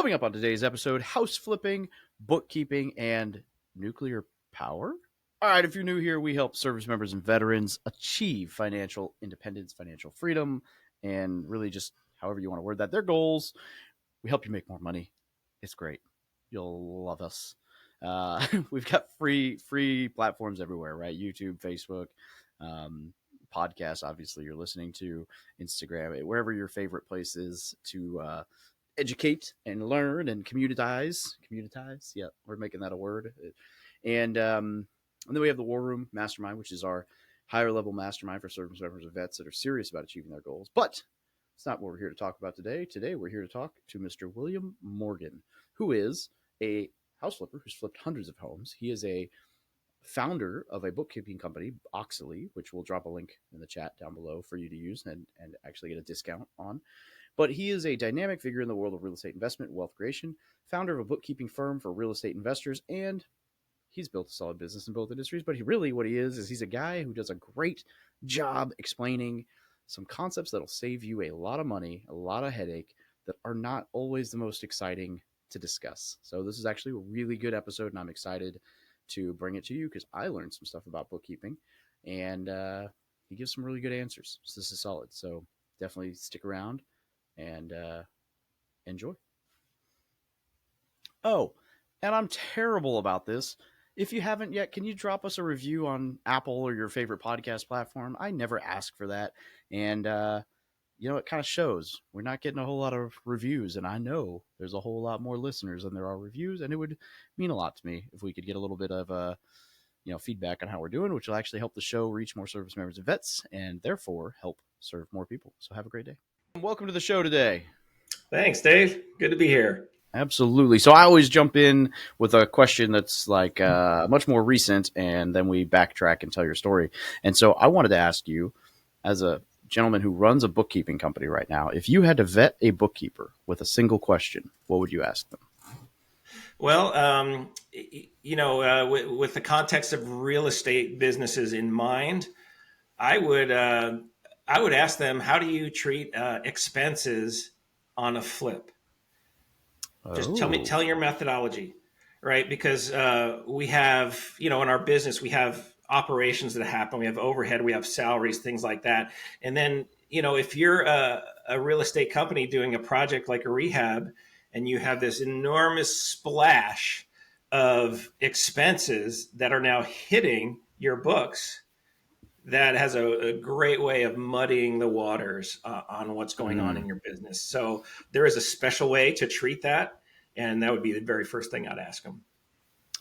Coming up on today's episode, house flipping, bookkeeping, and nuclear power. All right, if you're new here, we help service members and veterans achieve financial independence, financial freedom, and really just however you want to word that, their goals. We help you make more money. It's great. You'll love us. We've got free platforms everywhere, right? YouTube, Facebook, podcasts, obviously you're listening to, Instagram, wherever your favorite place is to educate and learn and communitize. Yeah, we're making that a word. And then we have the War Room Mastermind, which is our higher level mastermind for service members and vets that are serious about achieving their goals. But it's not what we're here to talk about today. Today, we're here to talk to Mr. William Morgan, who is a house flipper who's flipped hundreds of homes. He is a founder of a bookkeeping company, Auxilee, which we'll drop a link in the chat down below for you to use and actually get a discount on. But he is a dynamic figure in the world of real estate investment and wealth creation, founder of a bookkeeping firm for real estate investors, and he's built a solid business in both industries. But what he is he's a guy who does a great job explaining some concepts that'll save you a lot of money, a lot of headache, that are not always the most exciting to discuss. So this is actually a really good episode, and I'm excited to bring it to you because I learned some stuff about bookkeeping, and he gives some really good answers. So this is solid. So definitely stick around and enjoy. Oh, and I'm terrible about this. If you haven't yet, can you drop us a review on Apple or your favorite podcast platform? I never ask for that. And, it kind of shows. We're not getting a whole lot of reviews. And I know there's a whole lot more listeners than there are reviews. And it would mean a lot to me if we could get a little bit of, feedback on how we're doing, which will actually help the show reach more service members and vets and therefore help serve more people. So have a great day. Welcome to the show today. Thanks, Dave. Good to be here. Absolutely. So I always jump in with a question that's like much more recent, and then we backtrack and tell your story. And so I wanted to ask you, as a gentleman who runs a bookkeeping company right now, if you had to vet a bookkeeper with a single question, what would you ask them? Well, with the context of real estate businesses in mind, I would ask them, how do you treat expenses on a flip? Just tell your methodology, right? Because we have, in our business, we have operations that happen. We have overhead, we have salaries, things like that. And then, if you're a real estate company doing a project like a rehab, and you have this enormous splash of expenses that are now hitting your books, that has a great way of muddying the waters on what's going on in your business. So there is a special way to treat that. And that would be the very first thing I'd ask them.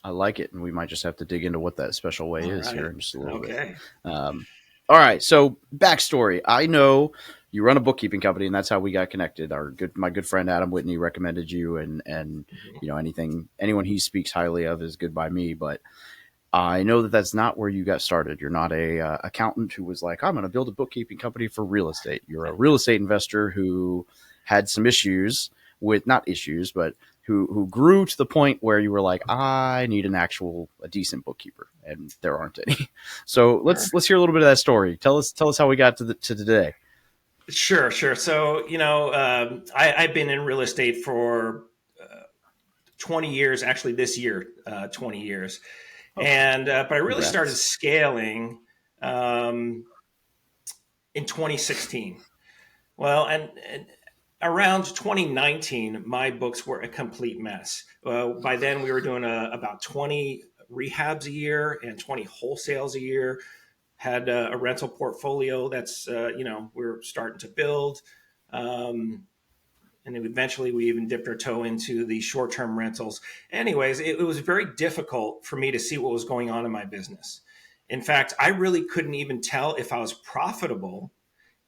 I like it. And we might just have to dig into what that special way is here in just a little bit. All right. So backstory. I know you run a bookkeeping company, and that's how we got connected. My good friend, Adam Whitney, recommended you, and anyone he speaks highly of is good by me. But I know that that's not where you got started. You're not a accountant who was like, I'm going to build a bookkeeping company for real estate. You're a real estate investor who had some issues with, not issues, but who grew to the point where you were like, I need a decent bookkeeper, and there aren't any. So let's hear a little bit of that story. Tell us how we got to today. Sure. So, I've been in real estate for 20 years, actually this year, 20 years. But I really started scaling in 2016. Well, and around 2019, my books were a complete mess. By then, we were doing about 20 rehabs a year and 20 wholesales a year. Had a rental portfolio that's, we were starting to build. And then eventually we even dipped our toe into the short-term rentals. Anyways, it was very difficult for me to see what was going on in my business. In fact, I really couldn't even tell if I was profitable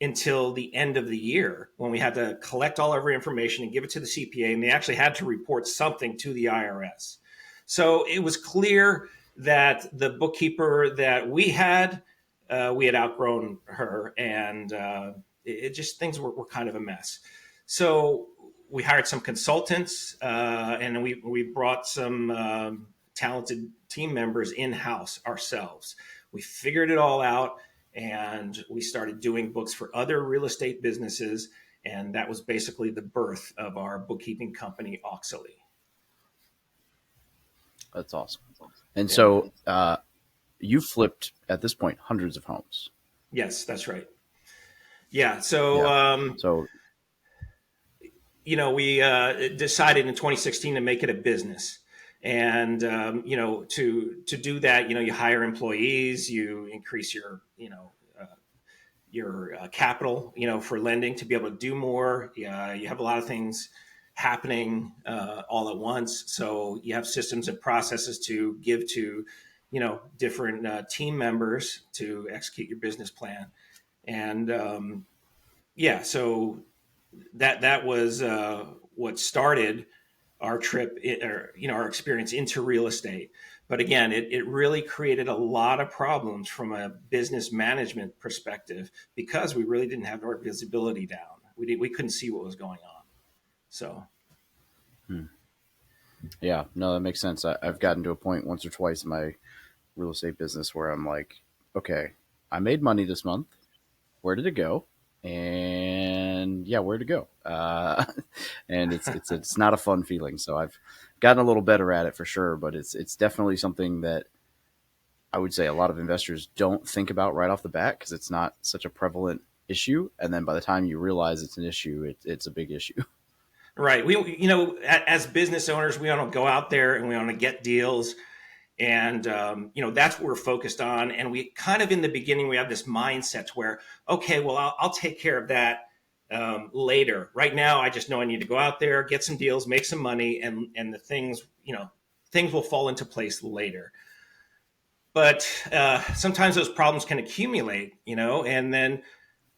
until the end of the year, when we had to collect all of our information and give it to the CPA, and they actually had to report something to the IRS. So it was clear that the bookkeeper that we had outgrown her, and things were kind of a mess. So we hired some consultants, and we brought some talented team members in-house ourselves. We figured it all out, and we started doing books for other real estate businesses. And that was basically the birth of our bookkeeping company, Auxilee. That's awesome. And Yeah. so you flipped at this point hundreds of homes. Yes, that's right. Yeah. So, Yeah. So we decided in 2016 to make it a business. And, to do that, you hire employees, you increase your capital, for lending to be able to do more. Yeah, you have a lot of things happening all at once. So you have systems and processes to give to, different team members to execute your business plan. And yeah, so that was what started our trip, or our experience into real estate. But again, it really created a lot of problems from a business management perspective because we really didn't have our visibility down. We couldn't see what was going on. So yeah, no, that makes sense. I've gotten to a point once or twice in my real estate business where I'm like, okay, I made money this month. Where did it go? And yeah, where to go? And it's not a fun feeling. So I've gotten a little better at it for sure, but it's definitely something that I would say a lot of investors don't think about right off the bat because it's not such a prevalent issue. And then by the time you realize it's an issue, it's a big issue. right, we as business owners, we want to go out there and we want to get deals. And that's what we're focused on. And we kind of, in the beginning, we have this mindset where, okay, well, I'll take care of that later. Right now, I just know I need to go out there, get some deals, make some money, and the things will fall into place later. But sometimes those problems can accumulate, and then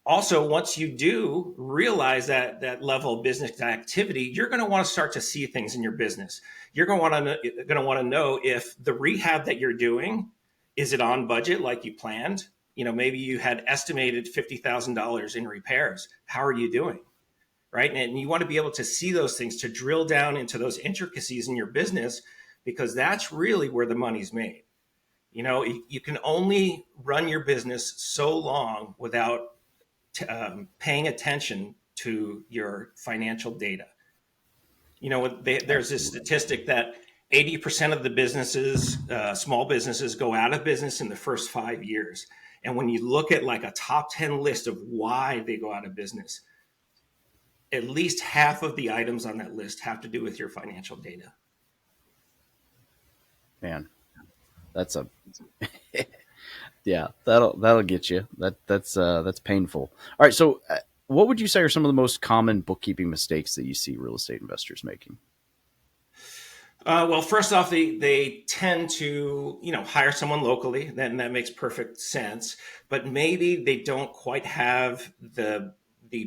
also, once you do realize that level of business activity, you're going to want to start to see things in your business. You're going to want to know if the rehab that you're doing, is it on budget like you planned? Maybe you had estimated $50,000 in repairs. How are you doing? Right. And you want to be able to see those things, to drill down into those intricacies in your business, because that's really where the money's made. You can only run your business so long without paying attention to your financial data. There's this Absolutely. statistic that 80% of the businesses, small businesses, go out of business in the first 5 years. And when you look at like a top 10 list of why they go out of business, at least half of the items on that list have to do with your financial data. Man, that's a yeah, that'll get you. That's painful. All right, so what would you say are some of the most common bookkeeping mistakes that you see real estate investors making? Well, first off, they tend to hire someone locally, then that makes perfect sense. But maybe they don't quite have the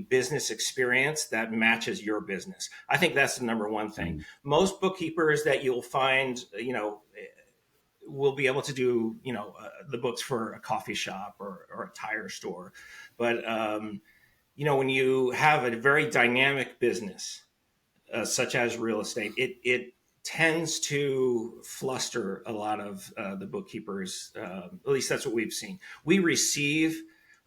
business experience that matches your business. I think that's the number one thing. Mm. Most bookkeepers that you'll find, will be able to do the books for a coffee shop or a tire store, but when you have a very dynamic business such as real estate, it tends to fluster a lot of the bookkeepers. At least that's what we've seen. We receive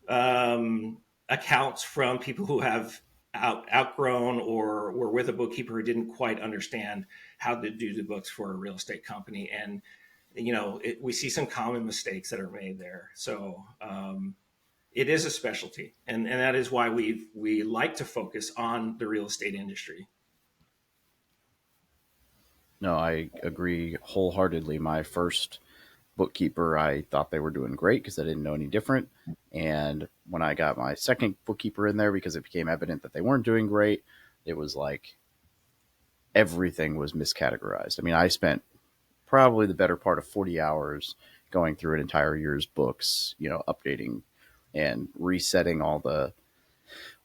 accounts from people who have outgrown or were with a bookkeeper who didn't quite understand how to do the books for a real estate company. And, we see some common mistakes that are made there. So it is a specialty. And that is why we like to focus on the real estate industry. No, I agree wholeheartedly. My first bookkeeper, I thought they were doing great because I didn't know any different. And when I got my second bookkeeper in there, because it became evident that they weren't doing great, it was like everything was miscategorized. I mean, I spent probably the better part of 40 hours going through an entire year's books, updating and resetting all the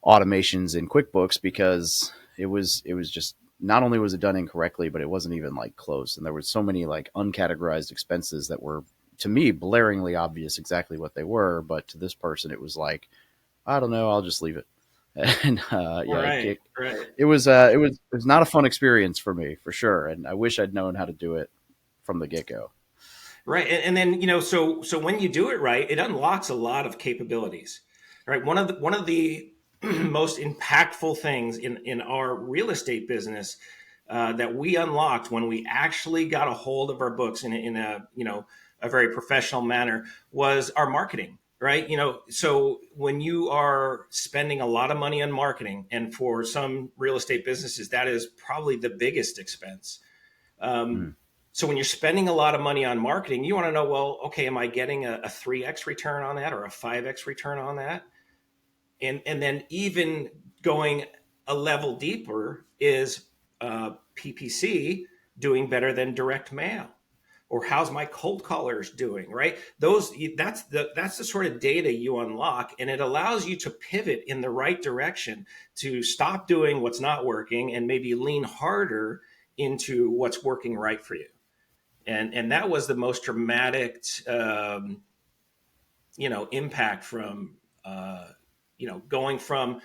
automations in QuickBooks because it was just not only was it done incorrectly, but it wasn't even like close. And there were so many like uncategorized expenses that were to me blaringly obvious exactly what they were, but to this person it was like, I don't know, I'll just leave it. And yeah, Right, right, it was not a fun experience for me for sure. And I wish I'd known how to do it from the get go. right. And then so when you do it right, it unlocks a lot of capabilities. Right. One of the most impactful things in our real estate business that we unlocked when we actually got a hold of our books in a a very professional manner was our marketing, right? So when you are spending a lot of money on marketing, and for some real estate businesses that is probably the biggest expense. um, Mm. so when you're spending a lot of money on marketing, you want to know, well, okay, am I getting a 3x return on that or a 5x return on that? And then even going a level deeper is PPC doing better than direct mail, or how's my cold callers doing, right? That's the sort of data you unlock, and it allows you to pivot in the right direction, to stop doing what's not working and maybe lean harder into what's working right for you. And that was the most dramatic impact from going from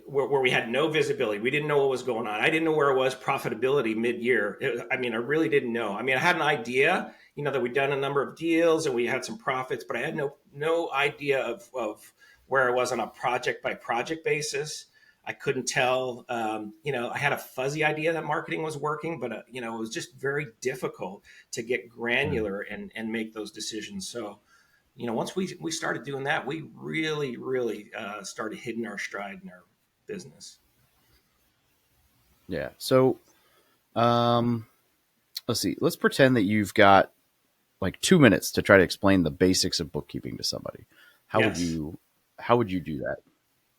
where we had no visibility. We didn't know what was going on. I didn't know where it was profitability mid-year. I mean, I really didn't know. I mean, I had an idea, that we'd done a number of deals and we had some profits, but I had no idea of where I was on a project by project basis. I couldn't tell. I had a fuzzy idea that marketing was working, but it was just very difficult to get Mm. granular and make those decisions. So, once we started doing that, we really started hitting our stride in our business. Yeah. So, um, let's see. Let's pretend that you've got like 2 minutes to try to explain the basics of bookkeeping to somebody. How would Yes. you how would you do that?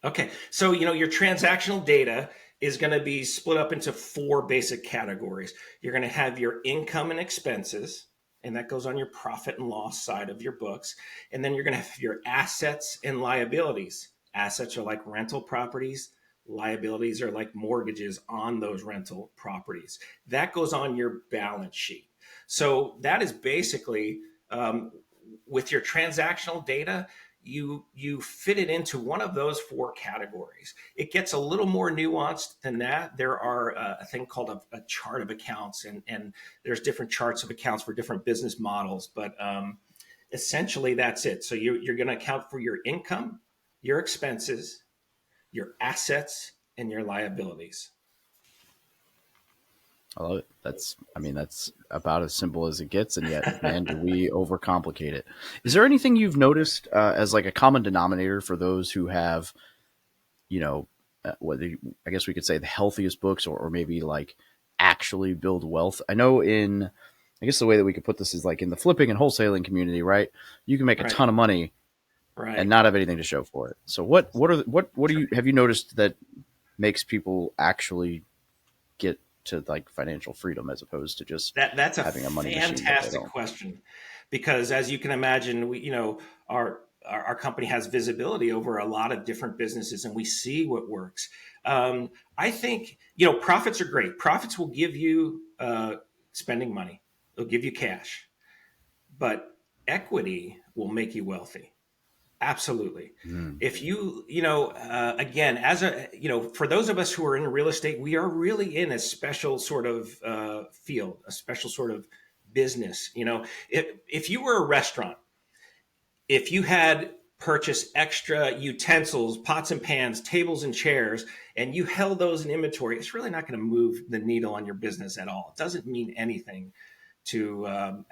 Okay. So, your transactional data is going to be split up into four basic categories. You're going to have your income and expenses, and that goes on your profit and loss side of your books. And then you're going to have your assets and liabilities. Assets are like rental properties, liabilities are like mortgages on those rental properties. That goes on your balance sheet. So, that is basically with your transactional data, you fit it into one of those four categories. It gets a little more nuanced than that. There are a thing called a chart of accounts, and there's different charts of accounts for different business models, but essentially that's it. So you're going to account for your income, your expenses, your assets, and your liabilities. I love it. That's about as simple as it gets, and yet, man, do we overcomplicate it. Is there anything you've noticed as like a common denominator for those who have, you know, whether I guess we could say the healthiest books, or maybe like actually build wealth? I guess the way that we could put this is like in the flipping and wholesaling community, right? You can make a Right. ton of money and Right. not have anything to show for it. So what do you have you noticed that makes people actually get to like financial freedom as opposed to just That's a having a money machine that they fantastic don't? question, because as you can imagine, our company has visibility over a lot of different businesses, and we see what works. I think profits are great. Profits will give you spending money. They'll give you cash, but equity will make you wealthy. Absolutely. Mm. If again, as for those of us who are in real estate, we are really in a special sort of field, a special sort of business. If you were a restaurant, if you had purchased extra utensils, pots and pans, tables and chairs, and you held those in inventory, it's really not going to move the needle on your business at all. It doesn't mean anything to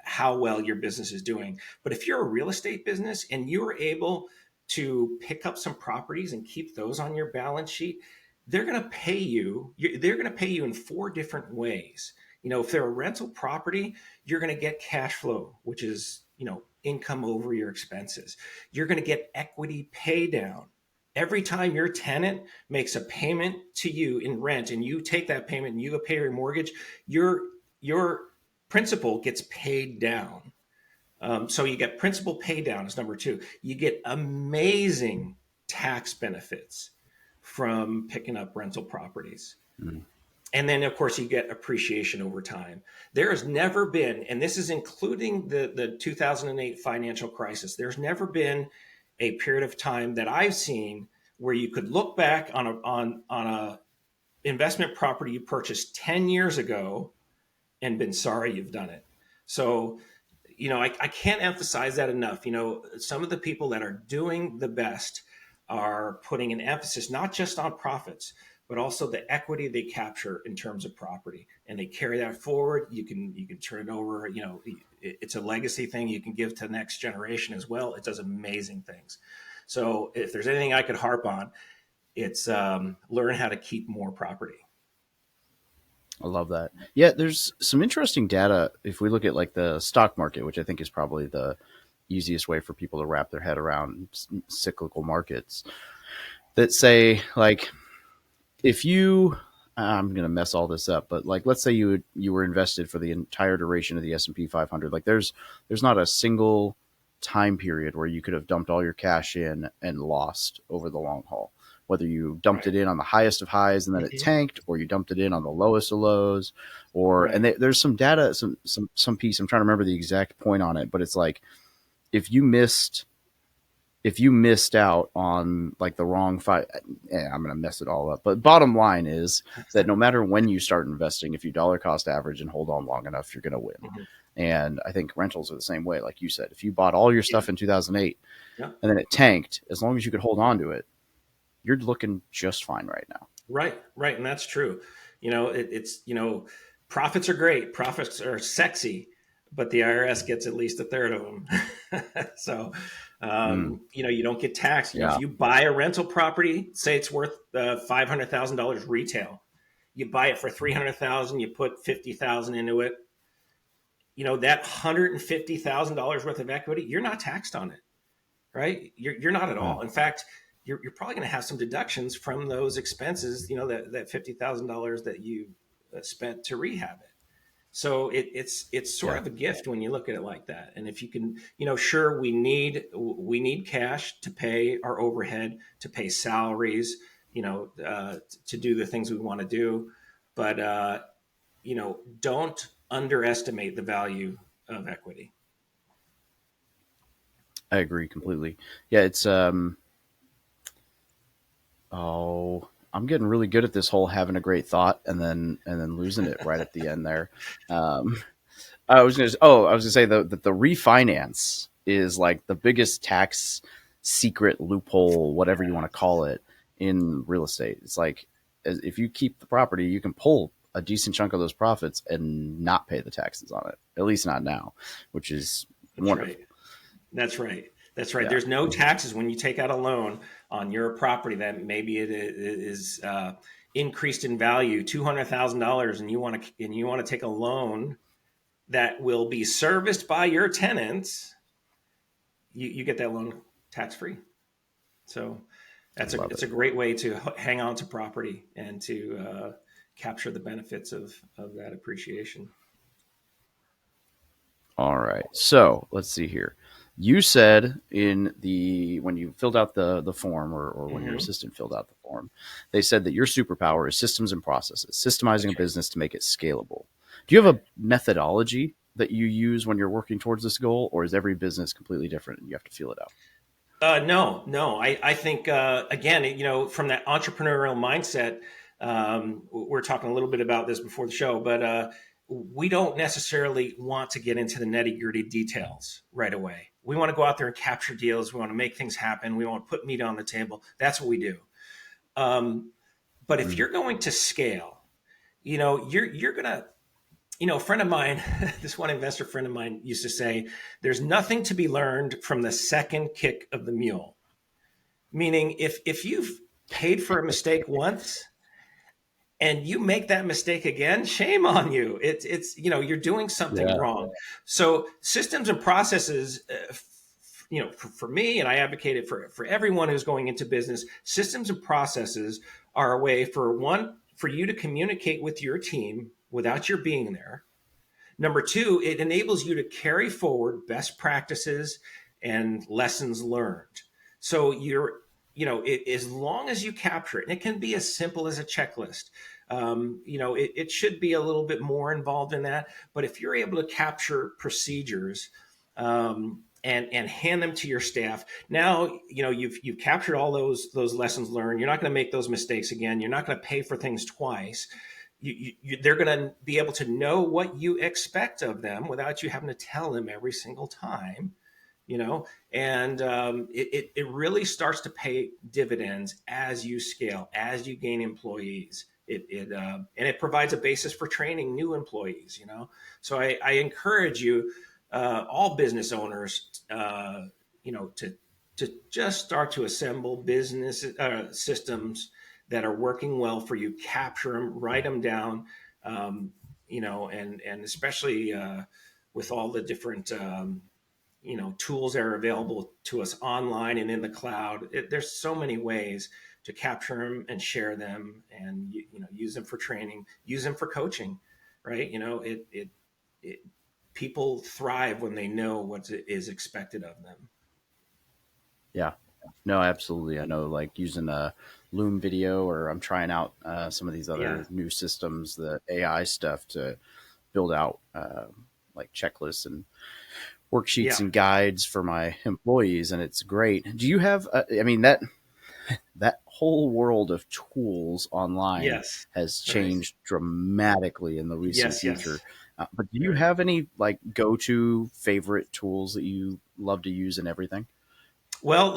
how well your business is doing. But if you're a real estate business and you're able to pick up some properties and keep those on your balance sheet, they're going to pay you. They're going to pay you in four different ways. If they're a rental property, you're going to get cash flow, which is income over your expenses. You're going to get equity pay down. Every time your tenant makes a payment to you in rent and you take that payment and you pay your mortgage, your principal gets paid down. So you get principal pay down is number two. You get amazing tax benefits from picking up rental properties. Mm. And then, of course, you get appreciation over time. There has never been, and this is including the 2008 financial crisis, there's never been a period of time that I've seen where you could look back on a investment property you purchased 10 years ago and been sorry you've done it. So, I can't emphasize that enough. Some of the people that are doing the best are putting an emphasis not just on profits, but also the equity they capture in terms of property, and they carry that forward. You can turn it over. It's a legacy thing you can give to the next generation as well. It does amazing things. So if there's anything I could harp on, it's learn how to keep more property. I love that. Yeah, there's some interesting data if we look at like the stock market, which I think is probably the easiest way for people to wrap their head around cyclical markets that say like if you I'm going to mess all this up, but like let's say you were invested for the entire duration of the S&P 500. Like there's not a single time period where you could have dumped all your cash in and lost over the long haul. Whether you dumped Right. it in on the highest of highs and then it Mm-hmm. tanked, or you dumped it in on the lowest of lows, or Right. there's some data, some piece. I'm trying to remember the exact point on it, but it's like if you missed if you missed out on like the wrong five, I'm going to mess it all up. But bottom line is that no matter when you start investing, if you dollar cost average and hold on long enough, you're going to win. Mm-hmm. And I think rentals are the same way. Like you said, if you bought all your Yeah. stuff in 2008 Yeah. and then it tanked, as long as you could hold on to it, you're looking just fine right now. Right. Right. And that's true. It's profits are great. Profits are sexy, but the IRS gets at least a third of them. So, Mm, you don't get taxed. If yeah. you buy a rental property, say it's worth $500,000 retail, you buy it for 300,000, you put 50,000 into it. That $150,000 worth of equity, you're not taxed on it, right? You're not at Yeah. all. In fact, you're probably going to have some deductions from those expenses. That $50,000 that you spent to rehab it. So it's sort Yeah. of a gift when you look at it like that. And if you can, sure, we need cash to pay our overhead, to pay salaries, to do the things we want to do, but don't underestimate the value of equity. I agree completely. Yeah. Oh, I'm getting really good at this whole having a great thought and then losing it right at the end there. Um, I was gonna say that the refinance is like the biggest tax secret loophole, whatever you want to call it, in real estate. It's like if you keep the property, you can pull a decent chunk of those profits and not pay the taxes on it. At least not now, which is That's wonderful. right. That's right. That's right. Yeah, There's no taxes when you take out a loan on your property that maybe it is increased in value $200,000, and you want to take a loan that will be serviced by your tenants. You get that loan tax free. So I that's a love it's it. a great way to hang on to property and to capture the benefits of that appreciation. All right. So let's see here. You said in the when you filled out the form or when your Hmm. assistant filled out the form, they said that your superpower is systems and processes, systemizing a That's right. business to make it scalable. Do you have Right. a methodology that you use when you're working towards this goal, or is every business completely different and you have to feel it out? No, no. I think again, from that entrepreneurial mindset, we're talking a little bit about this before the show, but we don't necessarily want to get into the nitty gritty details right away. We want to go out there and capture deals. We want to make things happen. We want to put meat on the table. That's what we do. But if Mm, you're going to scale, you're gonna a friend of mine, this one investor friend of mine used to say, there's nothing to be learned from the second kick of the mule. Meaning, if you've paid for a mistake once and you make that mistake again, shame on you. It's you're doing something yeah. wrong. So systems and processes, for me, and I advocate it for everyone who's going into business. Systems and processes are a way for you to communicate with your team without your being there. Number two, it enables you to carry forward best practices and lessons learned. So as long as you capture it, and it can be as simple as a checklist. It should be a little bit more involved in that. But if you're able to capture procedures and hand them to your staff, now you've captured all those lessons learned. You're not going to make those mistakes again. You're not going to pay for things twice. They're going to be able to know what you expect of them without you having to tell them every single time and it really starts to pay dividends as you scale, as you gain employees. And it provides a basis for training new employees. So I encourage you, all business owners, to just start to assemble business systems that are working well for you. Capture them, write them down, and especially with all the different tools that are available to us online and in the cloud. There's so many ways to capture them and share them, and use them for training, use them for coaching, right? It people thrive when they know what is expected of them. Yeah. No, absolutely. I know, like using a Loom video, or I'm trying out some of these Yeah, other new systems, the AI stuff to build out like checklists and worksheets yeah, and guides for my employees, and it's great. Do you have? I mean, that whole world of tools online yes, has right, changed dramatically in the recent yes, future. yes, But do you right. have any like go-to favorite tools that you love to use in everything? Well,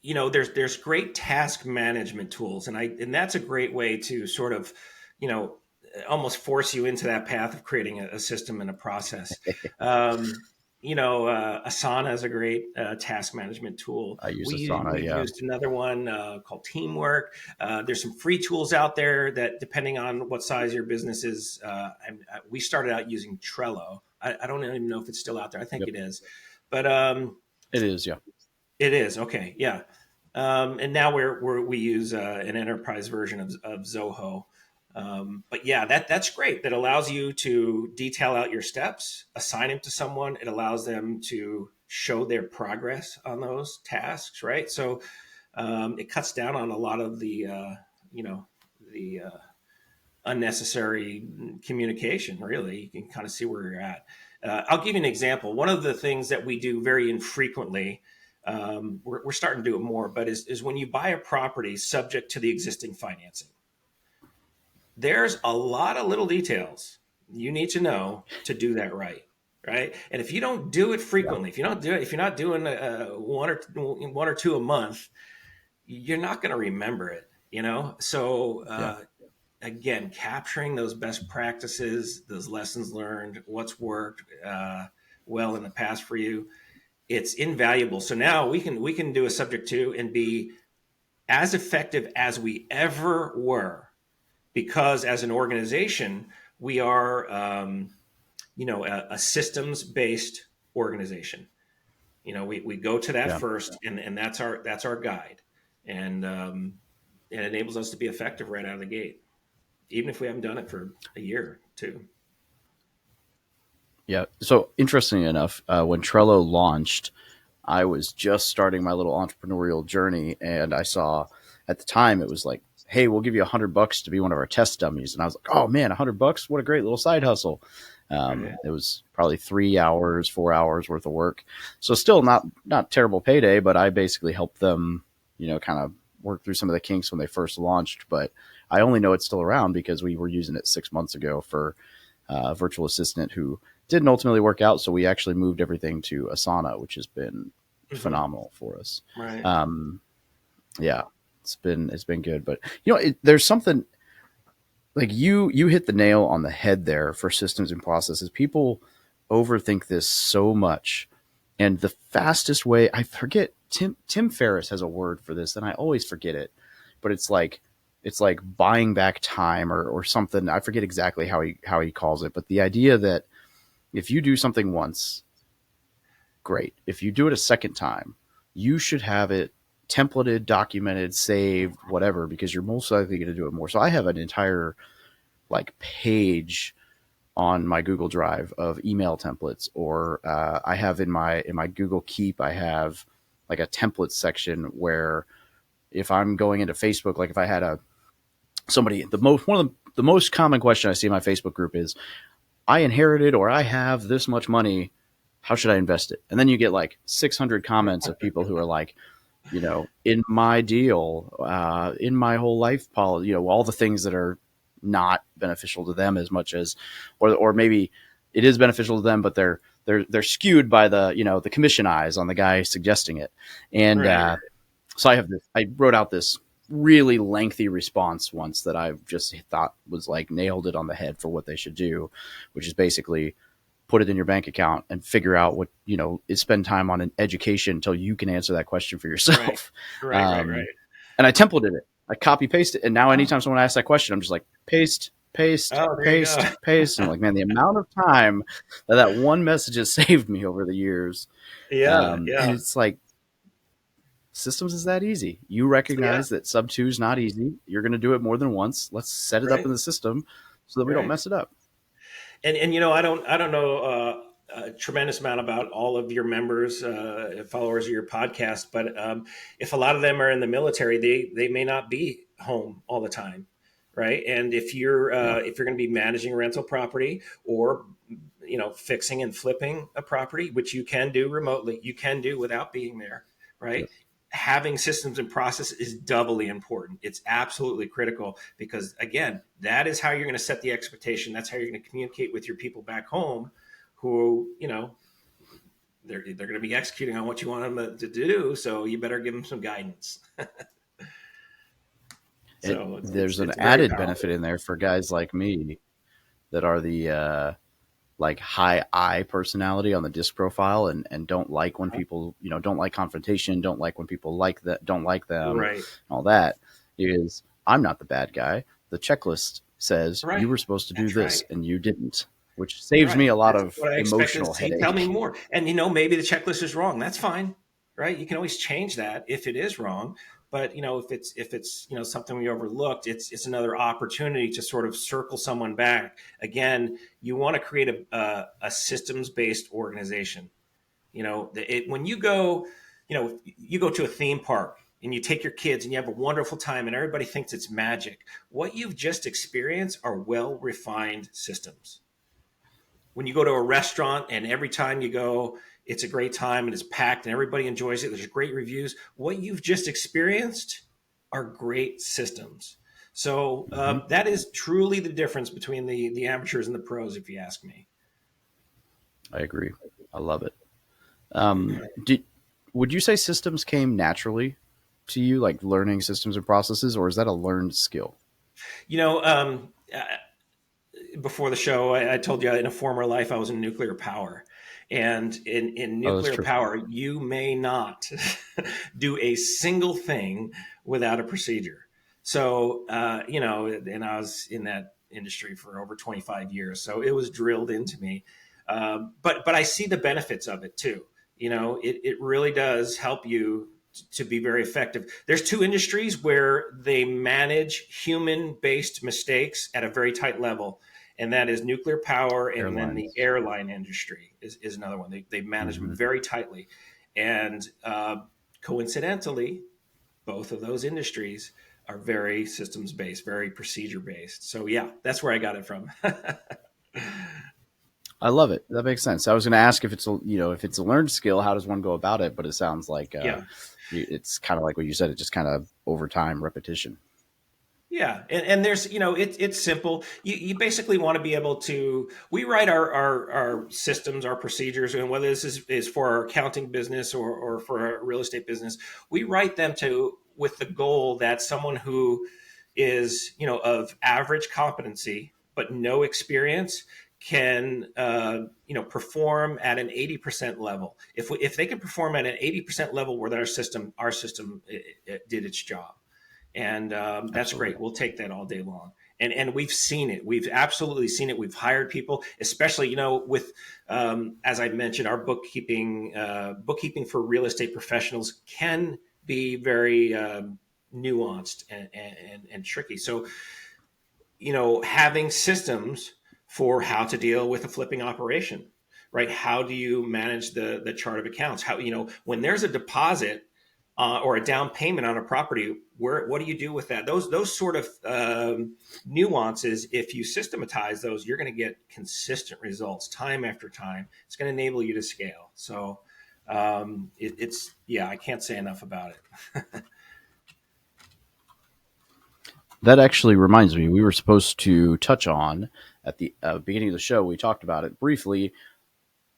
there's great task management tools, and that's a great way to sort of, you know, almost force you into that path of creating a system and a process. Um, Asana is a great task management tool. I use Asana. We've Yeah. used another one called Teamwork. There's some free tools out there that, depending on what size your business is, we started out using Trello. I don't even know if it's still out there. I think Yep. it is, but It is. Yeah. it is okay, yeah. And now we use an enterprise version of Zoho. But yeah, that's great. That allows you to detail out your steps, assign them to someone. It allows them to show their progress on those tasks, right? So it cuts down on a lot of the unnecessary communication. Really, you can kind of see where you're at. I'll give you an example. One of the things that we do very infrequently, we're starting to do it more, but is when you buy a property subject to the existing financing, there's a lot of little details you need to know to do that right. Right. And if you don't do it Yeah. frequently, if you're not doing one or two a month, you're not going to remember it. So Yeah. again, capturing those best practices, those lessons learned, what's worked well in the past for you, it's invaluable. So now we can do a subject to and be as effective as we ever were, because as an organization we are a systems based organization. We go to that Yeah. first, and that's our guide, and it enables us to be effective right out of the gate, even if we haven't done it for a year or two. Yeah. So interesting enough, when Trello launched, I was just starting my little entrepreneurial journey, and I saw at the time it was like, "Hey, we'll give you $100 to be one of our test dummies," and I was like, "Oh man, $100! What a great little side hustle!" Right. It was probably 3 hours, 4 hours worth of work, so still not terrible payday, but I basically helped them, kind of work through some of the kinks when they first launched. But I only know it's still around because we were using it 6 months ago for a virtual assistant who didn't ultimately work out. So we actually moved everything to Asana, which has been Hmm. phenomenal for us. Right. Um, yeah, it's been good. But there's something like you hit the nail on the head there for systems and processes. People overthink this so much, and the fastest way, I forget, Tim Ferriss has a word for this, and I always forget it, but it's like buying back time, or something. I forget exactly how he calls it, but the idea that if you do something once, great. If you do it a second time, you should have it templated, documented, saved, whatever, because you're most likely going to do it more. So I have an entire like page on my Google Drive of email templates, or I have in my Google Keep, I have like a template section where if I'm going into Facebook, like if I had somebody, one of the most common question I see in my Facebook group is, I inherited or I have this much money. How should I invest it? And then you get like 600 comments of people who are like, in my deal, in my whole life policy, all the things that are not beneficial to them as much as, or maybe it is beneficial to them, but they're skewed by the the commission eyes on the guy suggesting it. And Right. so I wrote out this really lengthy response once that I just thought was like nailed it on the head for what they should do, which is basically put it in your bank account and figure out what is spend time on an education until you can answer that question for Right. yourself. Right. Right. um, Right. and I templated it. I copy pasted it, and now Oh, anytime someone asks that question, I'm just like paste, paste, oh, there you go. paste, paste. And I'm like, man, the amount of time that one message has saved me over the years. Yeah. And Yeah. it's like systems is that easy. You Yeah. recognize that sub two is not easy. You're going to do it more than once. Let's set it up Right. in the system so that we don't Right. mess it up. And I don't know a tremendous amount about all of your members, followers of your podcast, but if a lot of them are in the military, they may not be home all the time, right? And Yeah. if you're going to be managing rental property, or fixing and flipping a property, which you can do remotely, you can do without being there, right? Yes. Having systems and process is doubly important. It's absolutely critical, because again, that is how you're going to set the expectation. That's how you're going to communicate with your people back home, who they're going to be executing on what you want them to do. So you better give them some guidance. So There's an it's very added benefit powerful. in there for guys like me that are the like high I personality on the disc profile, and don't like when people don't like confrontation, don't like when people like that, don't like them, Right. all that. Is I'm not the bad guy. The checklist says you Right. were supposed to do That's right. this and you didn't, which saves Right. me a lot That's of what I expected to emotional see. Tell me headache. more. And maybe the checklist is wrong. That's fine. Right. You can always change that if it is wrong. But if it's something we overlooked, it's another opportunity to sort of circle someone back. Again, you want to create a systems based organization. When you go to a theme park and you take your kids and you have a wonderful time and everybody thinks it's magic. What you've just experienced are well refined systems. When you go to a restaurant and every time you go, it's a great time and it's packed and everybody enjoys it, there's great reviews. What you've just experienced are great systems. So Hmm. that is truly the difference between the amateurs and the pros, if you ask me. I agree. I love it. Did Would you say systems came naturally to you, like learning systems and processes, or is that a learned skill? You know, before the show, I told you in a former life I was in nuclear power. And in Oh, that's nuclear true. power, you may not do a single thing without a procedure. So, and I was in that industry for over 25 years. So it was drilled into me. But I see the benefits of it too. It really does help you to be very effective. There's two industries where they manage human based mistakes at a very tight level, and that is nuclear power, and then the Airlines. airline industry is another one. They manage them Hmm. very tightly. And coincidentally, both of those industries are very systems based, very procedure based. So, yeah, that's where I got it from. I love it. That makes sense. I was going to ask if it's if it's a learned skill, how does one go about it? But it sounds like Yeah. it's kind of like what you said. It just kind of over time repetition. Yeah, and there's it's simple. You basically want to be able to. We write our systems, our procedures, and whether this is for our accounting business or for our real estate business, we write them to with the goal that someone who is of average competency but no experience can perform at an 80% level. If they can perform at an 80% level with our system it did its job. And that's Absolutely. great. We'll take that all day long. And we've seen it. We've absolutely seen it. We've hired people, especially with as I mentioned, our bookkeeping for real estate professionals can be very nuanced and tricky. So having systems for how to deal with a flipping operation, right? How do you manage the chart of accounts? How when there's a deposit or a down payment on a property, what do you do with that? Those sort of nuances, if you systematize those, you're going to get consistent results time after time. It's going to enable you to scale. So it's yeah, I can't say enough about it. That actually reminds me, we were supposed to touch on at the beginning of the show. We talked about it briefly.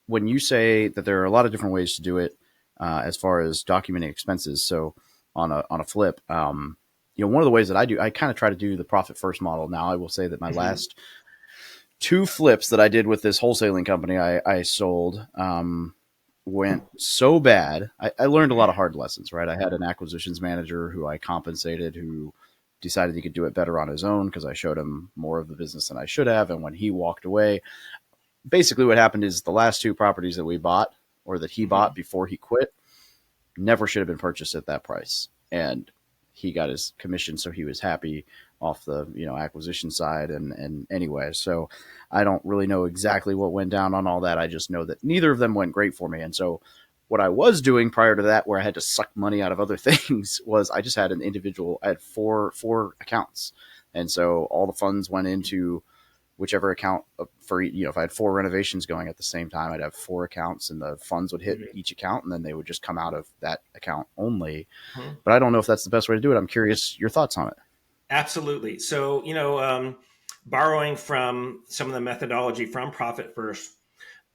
when you say that there are a lot of different ways to do it, as far as documenting expenses, so on a flip, one of the ways that I do, I kind of try to do the profit first model. Now, I will say that my Mm-hmm. last two flips that I did with this wholesaling company I sold went so bad. I learned a lot of hard lessons, right? I had an acquisitions manager who I compensated, who decided he could do it better on his own because I showed him more of the business than I should have. And when he walked away, basically what happened is the last two properties that we bought, or that he Mm-hmm. bought before he quit, never should have been purchased at that price. And he got his commission, so he was happy off the acquisition side. And anyway, so I don't really know exactly what went down on all that. I just know that neither of them went great for me. And so what I was doing prior to that, where I had to suck money out of other things, was I just had an individual. I had four accounts, and so all the funds went into whichever account for, if I had four renovations going at the same time, I'd have four accounts, and the funds would hit Mm-hmm. each account, and then they would just come out of that account only. Mm-hmm. But I don't know if that's the best way to do it. I'm curious your thoughts on it. Absolutely. So, borrowing from some of the methodology from Profit First,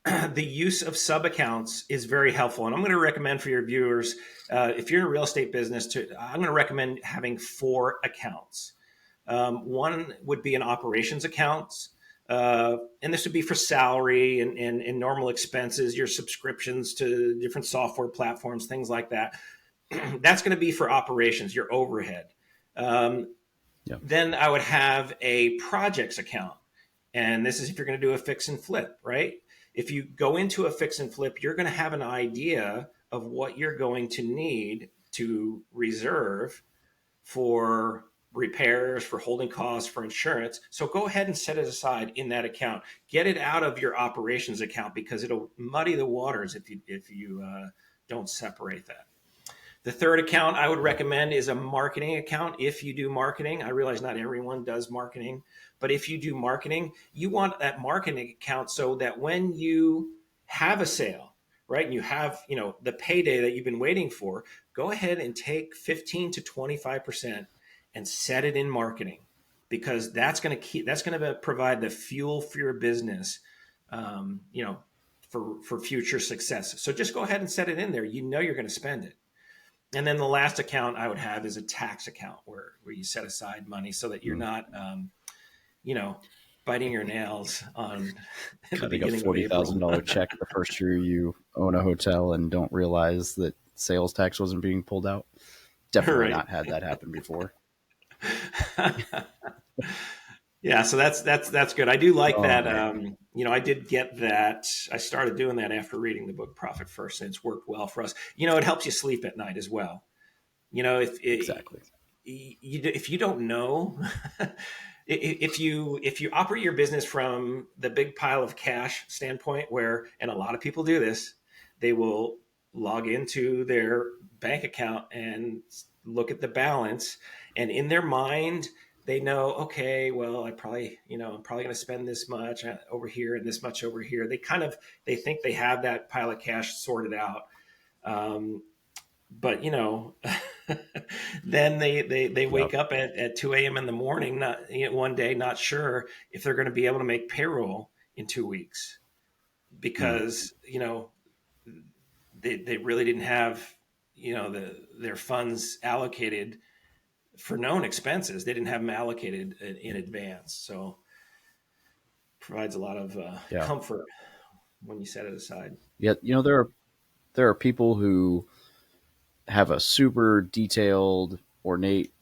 the use of sub accounts is very helpful. And I'm going to recommend for your viewers, if you're in a real estate business, I'm going to recommend having four accounts. One would be an operations account. And this would be for salary and normal expenses, your subscriptions to different software platforms, things like that. That's going to be for operations, your overhead. Um, Yeah. then I would have a projects account. And this is if you're going to do a fix and flip, right? If you go into a fix and flip, you're going to have an idea of what you're going to need to reserve for repairs, for holding costs, for insurance. So go ahead and set it aside in that account. Get it out of your operations account because it'll muddy the waters if you don't separate that. The third account I would recommend is a marketing account. If you do marketing, I realize not everyone does marketing, but if you do marketing, you want that marketing account so that when you have a sale, right, and you have, the payday that you've been waiting for, go ahead and take 15 to 25% and set it in marketing because that's going to provide the fuel for your business, um, you know, for future success. So just go ahead and set it in there. You know you're going to spend it. And then the last account I would have is a tax account where you set aside money so that you're Mm. not, you know, biting your nails on at the Cutting a beginning of April. $40,000 check the first year you own a hotel and don't realize that sales tax wasn't being pulled out. Definitely Right. not had that happen before. Yeah, so that's good. I do like Oh that. man. I did get that. I started doing that after reading the book Profit First, and it's worked well for us. It helps you sleep at night as well. Exactly. If you don't know, if you operate your business from the big pile of cash standpoint, and a lot of people do this, they will log into their bank account and look at the balance, and in their mind they know, okay, well, I'm probably going to spend this much over here and this much over here. They think they have that pile of cash sorted out. But then they Yep. wake up at 2 a.m. in the morning, not one day, not sure if they're going to be able to make payroll in 2 weeks Mm. because they really didn't have their funds allocated for known expenses. They didn't have them allocated in advance, so provides a lot of Yeah. comfort when you set it aside. Yet, there are people who have a super detailed, ornate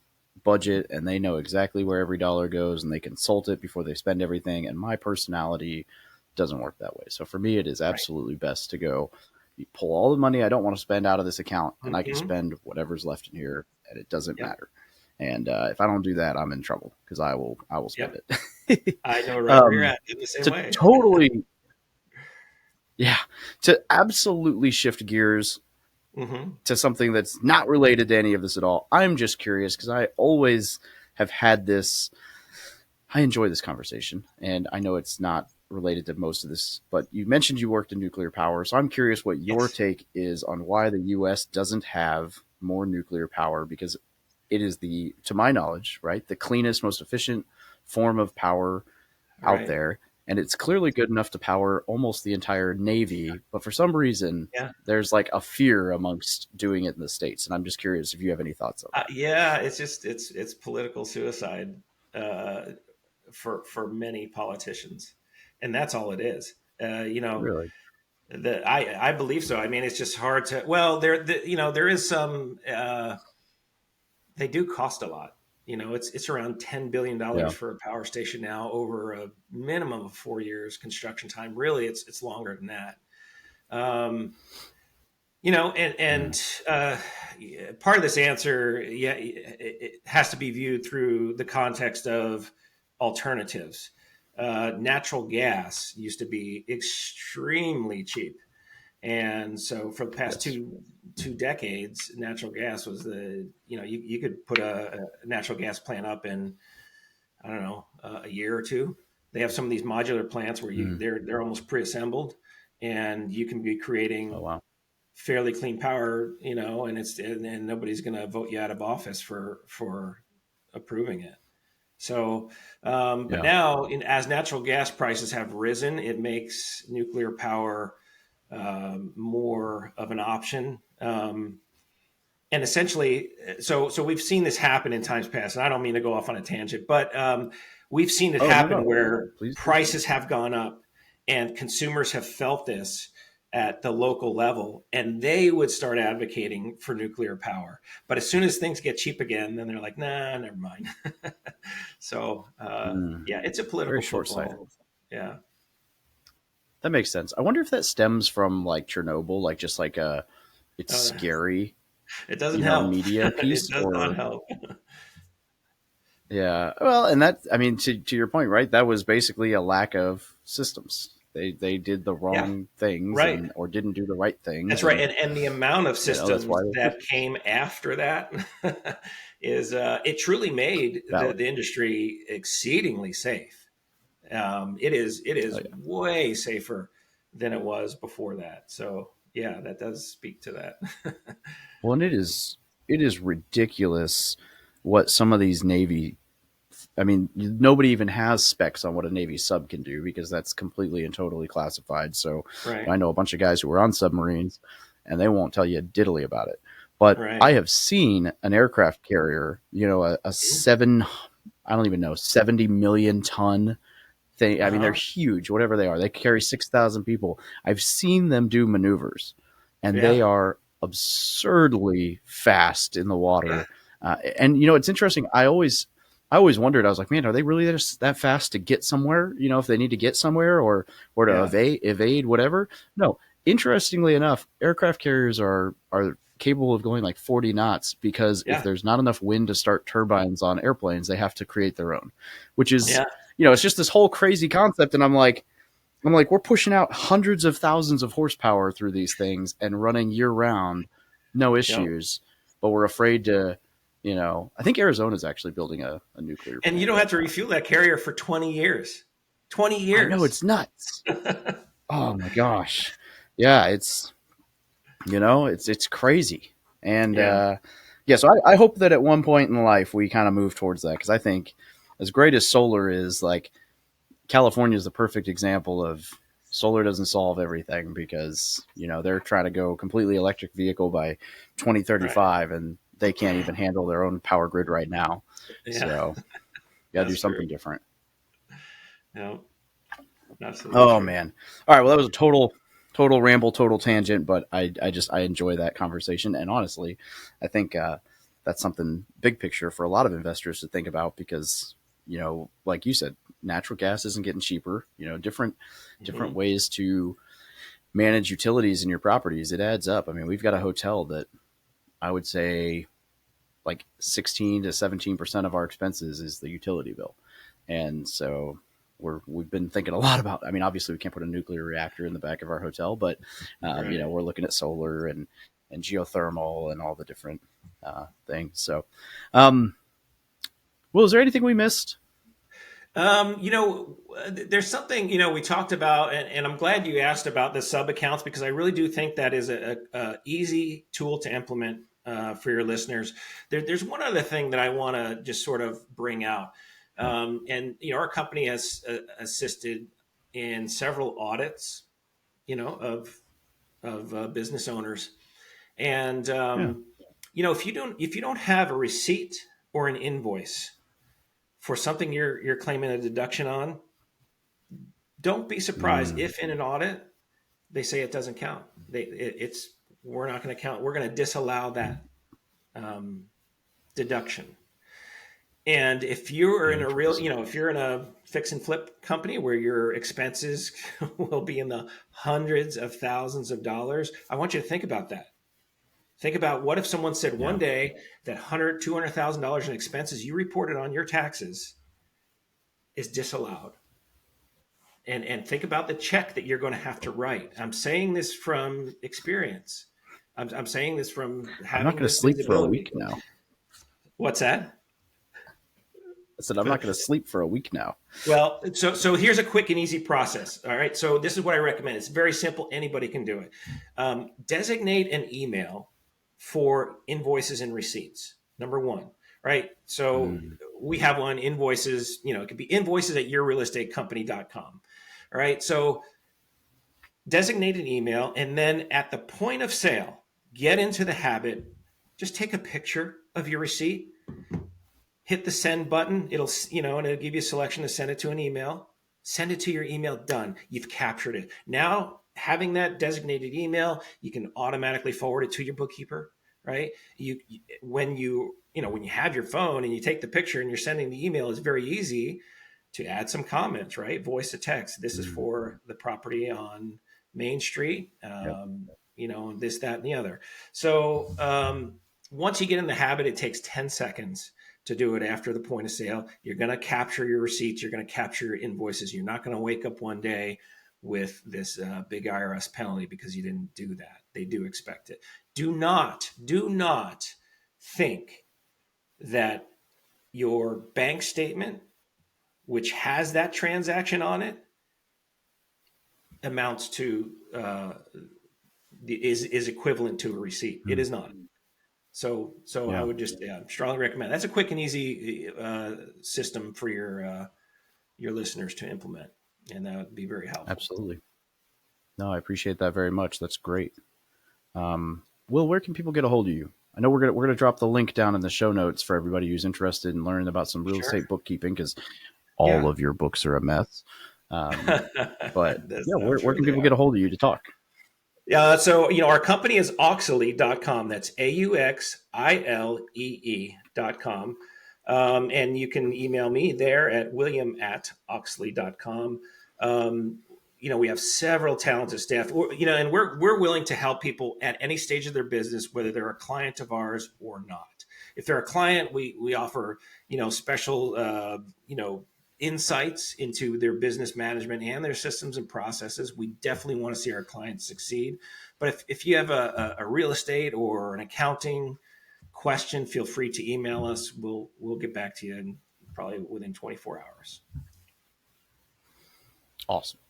budget, and they know exactly where every dollar goes, and they consult it before they spend everything. And my personality doesn't work that way. So for me, it is Right. absolutely best to go, you pull all the money I don't want to spend out of this account, and I can Mm-hmm. spend whatever's left in here, and it doesn't Yep. matter. And if I don't do that, I'm in trouble because I will spend Yep. it. I know right where you're um, at in the same to way. totally, yeah, to absolutely shift gears Mm-hmm. to something that's not related to any of this at all. I'm just curious because I always have had this. I enjoy this conversation, and I know it's not related to most of this, but you mentioned you worked in nuclear power. So I'm curious what your Yes. take is on why the US doesn't have more nuclear power, because it is to my knowledge, right, the cleanest, most efficient form of power out Right. there. and it's clearly good enough to power almost the entire Navy. But for some reason, Yeah. there's like a fear amongst doing it in the States. And I'm just curious if you have any thoughts on that. Yeah, it's just it's political suicide uh, for many politicians, and that's all it is. You know, Really? I believe so. I mean, it's just hard to. Well, there is some. They do cost a lot. You know, it's around $10 billion Yeah. for a power station now over a minimum of 4 years construction time. Really, it's longer than that. Um, you know, Mm. yeah, part of this answer, yeah, it has to be viewed through the context of alternatives. Natural gas used to be extremely cheap, and so for the past Yes. two decades, natural gas was you could put a natural gas plant up in, I don't know, a year or two. They have some of these modular plants where Mm. they're almost pre-assembled, and you can be Oh, creating wow. fairly clean power, and nobody's going to vote you out of office for approving it. So, but Yeah. now, as natural gas prices have risen, it makes nuclear power more of an option. And essentially, so we've seen this happen in times past. And I don't mean to go off on a tangent, but we've seen it Oh, no, happen no. where Please do. prices have gone up, and consumers have felt this at the local level, and they would start advocating for nuclear power. But as soon as things get cheap again, then they're like, nah, never mind. So Mm. yeah, it's a Very political short sighted. football. Yeah. That makes sense. I wonder if that stems from like Chernobyl, like just like it's Uh, scary, it doesn't help. media It piece, does not or help. yeah. Well, and that, I mean, to your point, right? That was basically a lack of systems. They did the Yeah, wrong things right. and or didn't do the right That's things, right. and And the amount of that's systems why they that came after that is it truly made valid. the industry exceedingly safe. It Oh is yeah. way safer than it was before that. So yeah, that does speak to that. Well, and it is ridiculous what some of these Navy. I mean, nobody even has specs on what a Navy sub can do because that's completely and totally classified. So Right, I know a bunch of guys who are on submarines and they won't tell you a diddly about it. But right. I have seen an aircraft carrier, a seven, I don't even know, 70 million ton thing. I mean, they're Uh-huh. huge, whatever they are. They carry 6,000 people. I've seen them do maneuvers, and they Yeah, are absurdly fast in the yeah, water. And it's interesting. I always wondered. I was like, man, are they really just that fast to get somewhere? If they need to get somewhere or to yeah, evade whatever. No. Interestingly enough, aircraft carriers are capable of going like 40 knots because if yeah, there's not enough wind to start turbines on airplanes, they have to create their own, which is yeah, it's just this whole crazy concept. And I'm like, we're pushing out hundreds of thousands of horsepower through these things and running year round, no yeah. issues. But we're afraid to, I think Arizona's actually building a nuclear And you plant don't have right to now. refuel that carrier for 20 years. 20 I know years. it's nuts. Oh my gosh. Yeah, it's crazy. And Yeah, yeah, so I hope that at one point in life we kind of move towards that because I think as great as solar is, like California is the perfect example of solar doesn't solve everything because they're trying to go completely electric vehicle by right. 2035 and they can't even handle their own power grid right now. Yeah, So you got to do that's true. something different. No, absolutely Oh true. man! All right, well that was a total ramble, total tangent, but I enjoy that conversation, and honestly, I think that's something big picture for a lot of investors to think about because like you said, natural gas isn't getting cheaper. Different Hmm. ways to manage utilities in your properties. It adds up. I mean, we've got a hotel that I would say like 16 to 17% of our expenses is the utility bill, and so we've been thinking a lot about. I mean, obviously we can't put a nuclear reactor in the back of our hotel, but Right. we're looking at solar and geothermal and all the different things. So, um, well, is there anything we missed? There's something, we talked about, and I'm glad you asked about the sub accounts because I really do think that is a easy tool to implement for your listeners. There's one other thing that I want to just sort of bring out. And, our company has assisted in several audits, of business owners. And Yeah. if you don't have a receipt or an invoice for something you're claiming a deduction on, don't be surprised Mm, if in an audit they say it doesn't count. It's we're not going to count. We're going to disallow that um, deduction. And if you're in a real, interesting. if you're in a fix and flip company where your expenses will be in the hundreds of thousands of dollars, I want you to think about that. Think about what if someone said one Yeah. day that $200,000 in expenses you reported on your taxes is disallowed. And think about the check that you're going to have to write. I'm saying this from experience. I'm saying this from I'm not having going to this sleep for a week visibility. now. What's that? I said, I'm not going to sleep for a week now. Well, so here's a quick and easy process. All right. So this is what I recommend. It's very simple. Anybody can do it. Designate an email for invoices and receipts. Number one. Right. So Mm, we have one, invoices. It could be invoices at yourrealestatecompany.com. All right. So designate an email, and then at the point of sale, get into the habit. Just take a picture of your receipt, hit the send button. And it'll give you a selection to send it to an email. Send it to your email. Done. You've captured it. Now, having that designated email, you can automatically forward it to your bookkeeper. Right? When you have your phone and you take the picture and you're sending the email, it's very easy to add some comments. Right? Voice to text. This is mm, for the property on Main Street. yep. This, that, and the other. So once you get in the habit, it takes 10 seconds to do it after the point of sale. You're going to capture your receipts. You're going to capture your invoices. You're not going to wake up one day with this big IRS penalty because you didn't do that. They do expect it. Do not think that your bank statement, which has that transaction on it, amounts to is equivalent to a receipt. It Mm, is not. So I yeah, would just strongly recommend. That's a quick and easy system for your listeners to implement, and that would be very helpful. absolutely. No, I appreciate that very much. That's great. Will, where can people get a hold of you? I know we're gonna drop the link down in the show notes for everybody who's interested in learning about some real Sure. estate bookkeeping because all Yeah. of your books are a mess. But That's yeah, not where true. can They people get a are. hold of you to talk? So our company is Auxilee.com. That's AUXILEE.com. And you can email me there at william@auxilee.com. We have several talented staff, and we're willing to help people at any stage of their business, whether they're a client of ours or not. If they're a client, we offer, special, insights into their business management and their systems and processes. We definitely want to see our clients succeed. But if you have a real estate or an accounting question, feel free to email us. We'll get back to you probably within 24 hours. Awesome.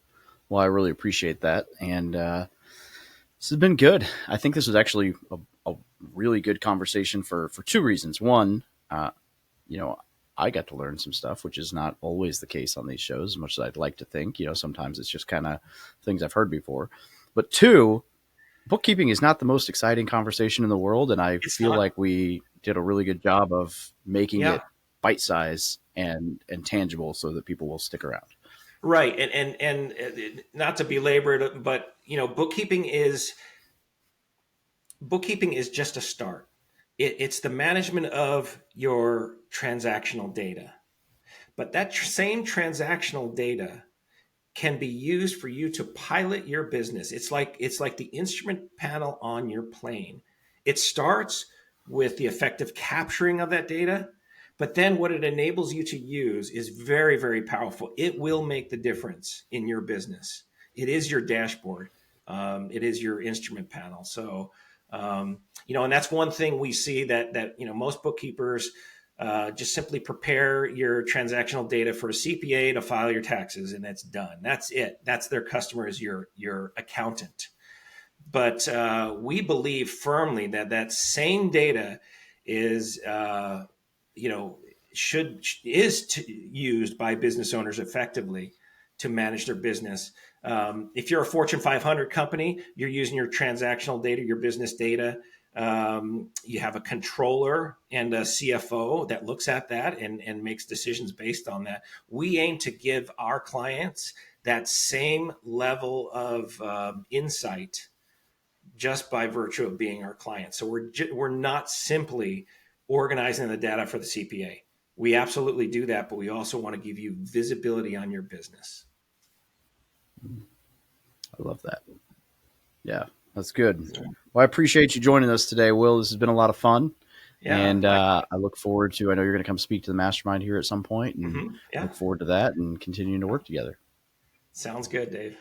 Well, I really appreciate that, and this has been good. I think this was actually a really good conversation for two reasons. One, you know, I got to learn some stuff, which is not always the case on these shows, as much as I'd like to think. Sometimes it's just kind of things I've heard before. But two, bookkeeping is not the most exciting conversation in the world, and I It's feel not. like we did a really good job of making Yeah. it bite size and tangible so that people will stick around. Right. And not to belabor it, but bookkeeping is just a start. It's the management of your transactional data. But that same transactional data can be used for you to pilot your business. It's like the instrument panel on your plane. It starts with the effective capturing of that data, but then what it enables you to use is very, very powerful. It will make the difference in your business. It is your dashboard. It is your instrument panel. So, and that's one thing we see that most bookkeepers just simply prepare your transactional data for a CPA to file your taxes, and that's done. That's it. That's their customer, is your accountant. But we believe firmly that same data is, you know, used by business owners effectively to manage their business. If you're a Fortune 500 company, you're using your transactional data, your business data. You have a controller and a CFO that looks at that and makes decisions based on that. We aim to give our clients that same level of insight just by virtue of being our client. So we're not simply organizing the data for the CPA. We absolutely do that, but we also want to give you visibility on your business. I love that. Yeah, that's good. Well, I appreciate you joining us today, Will. This has been a lot of fun. Yeah, And I look forward to, I know you're going to come speak to the mastermind here at some point, and yeah. look forward to that and continuing to work together. Sounds good, Dave.